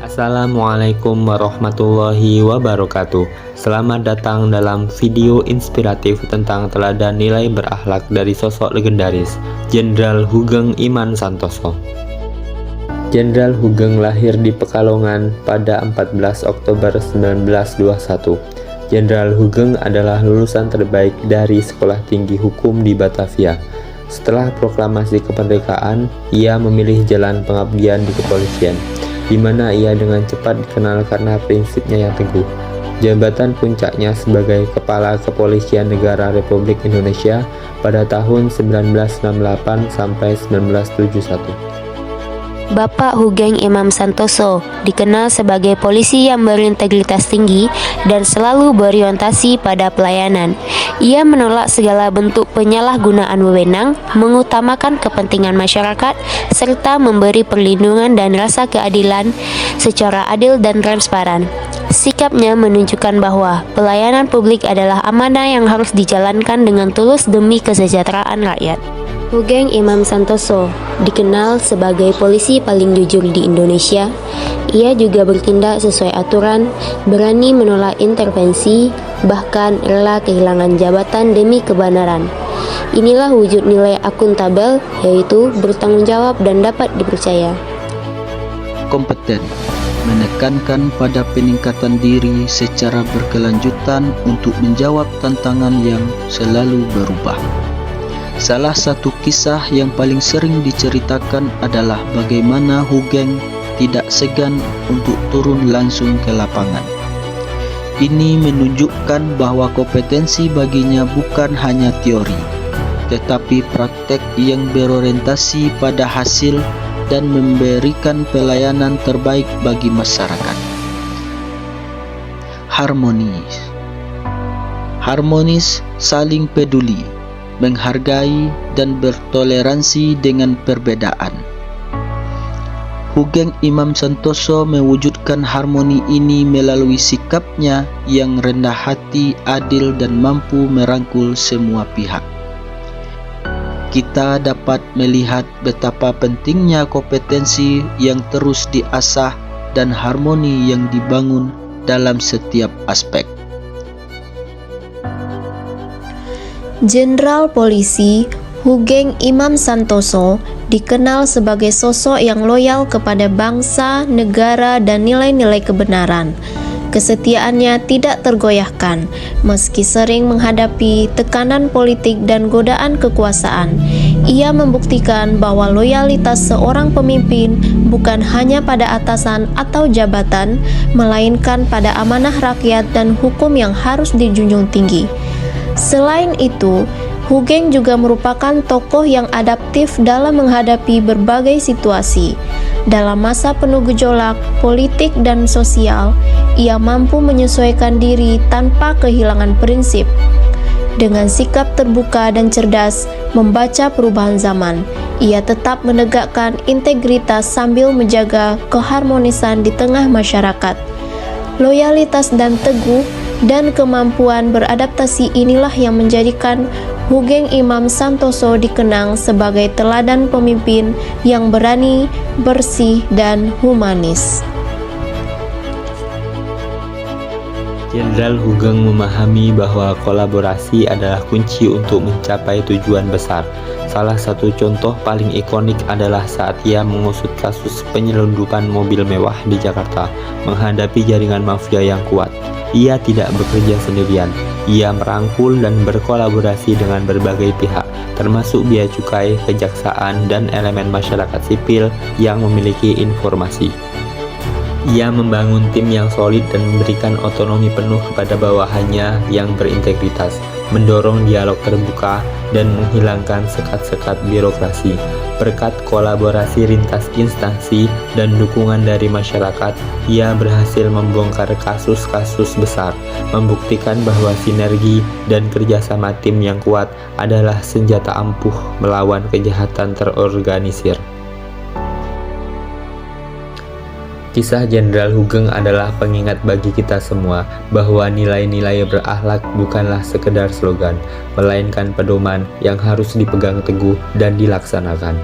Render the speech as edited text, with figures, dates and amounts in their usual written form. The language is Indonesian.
Assalamualaikum warahmatullahi wabarakatuh. Selamat datang dalam video inspiratif tentang teladan nilai berakhlak dari sosok legendaris, Jenderal Hoegeng Imam Santoso. Jenderal Hoegeng lahir di Pekalongan pada 14 Oktober 1921. Jenderal Hoegeng adalah lulusan terbaik dari Sekolah Tinggi Hukum di Batavia. Setelah proklamasi kemerdekaan, ia memilih jalan pengabdian di kepolisian, di mana ia dengan cepat dikenal karena prinsipnya yang teguh. Jabatan puncaknya sebagai Kepala Kepolisian Negara Republik Indonesia pada tahun 1968 sampai 1971. Bapak Hoegeng Imam Santoso dikenal sebagai polisi yang berintegritas tinggi dan selalu berorientasi pada pelayanan. Ia menolak segala bentuk penyalahgunaan wewenang, mengutamakan kepentingan masyarakat, serta memberi perlindungan dan rasa keadilan secara adil dan transparan. Sikapnya menunjukkan bahwa pelayanan publik adalah amanah yang harus dijalankan dengan tulus demi kesejahteraan rakyat. Hoegeng Imam Santoso dikenal sebagai polisi paling jujur di Indonesia. Ia juga bertindak sesuai aturan, berani menolak intervensi, bahkan rela kehilangan jabatan demi kebenaran. Inilah wujud nilai akuntabel, yaitu bertanggung jawab dan dapat dipercaya. Kompeten, menekankan pada peningkatan diri secara berkelanjutan untuk menjawab tantangan yang selalu berubah. Salah satu kisah yang paling sering diceritakan adalah bagaimana Hoegeng tidak segan untuk turun langsung ke lapangan. Ini menunjukkan bahwa kompetensi baginya bukan hanya teori, tetapi praktek yang berorientasi pada hasil dan memberikan pelayanan terbaik bagi masyarakat. Harmonis, saling peduli, menghargai dan bertoleransi dengan perbedaan. Hoegeng Imam Santoso mewujudkan harmoni ini melalui sikapnya yang rendah hati, adil, dan mampu merangkul semua pihak. Kita dapat melihat betapa pentingnya kompetensi yang terus diasah dan harmoni yang dibangun dalam setiap aspek. Jenderal Polisi Hoegeng Imam Santoso dikenal sebagai sosok yang loyal kepada bangsa, negara, dan nilai-nilai kebenaran. Kesetiaannya tidak tergoyahkan, meski sering menghadapi tekanan politik dan godaan kekuasaan. Ia membuktikan bahwa loyalitas seorang pemimpin bukan hanya pada atasan atau jabatan, melainkan pada amanah rakyat dan hukum yang harus dijunjung tinggi. Selain itu, Hoegeng juga merupakan tokoh yang adaptif dalam menghadapi berbagai situasi. Dalam masa penuh gejolak politik dan sosial, ia mampu menyesuaikan diri tanpa kehilangan prinsip. Dengan sikap terbuka dan cerdas membaca perubahan zaman, ia tetap menegakkan integritas sambil menjaga keharmonisan di tengah masyarakat. Loyalitas dan teguh dan kemampuan beradaptasi inilah yang menjadikan Hoegeng Imam Santoso dikenang sebagai teladan pemimpin yang berani, bersih, dan humanis. Jenderal Hoegeng memahami bahwa kolaborasi adalah kunci untuk mencapai tujuan besar. Salah satu contoh paling ikonik adalah saat ia mengusut kasus penyelundupan mobil mewah di Jakarta menghadapi jaringan mafia yang kuat. Ia tidak bekerja sendirian. Ia merangkul dan berkolaborasi dengan berbagai pihak, termasuk bea cukai, kejaksaan, dan elemen masyarakat sipil yang memiliki informasi. Ia membangun tim yang solid dan memberikan otonomi penuh kepada bawahannya yang berintegritas, mendorong dialog terbuka, dan menghilangkan sekat-sekat birokrasi. Berkat kolaborasi lintas instansi dan dukungan dari masyarakat, ia berhasil membongkar kasus-kasus besar, membuktikan bahwa sinergi dan kerjasama tim yang kuat adalah senjata ampuh melawan kejahatan terorganisir. Kisah Jenderal Hoegeng adalah pengingat bagi kita semua bahwa nilai-nilai berakhlak bukanlah sekedar slogan, melainkan pedoman yang harus dipegang teguh dan dilaksanakan.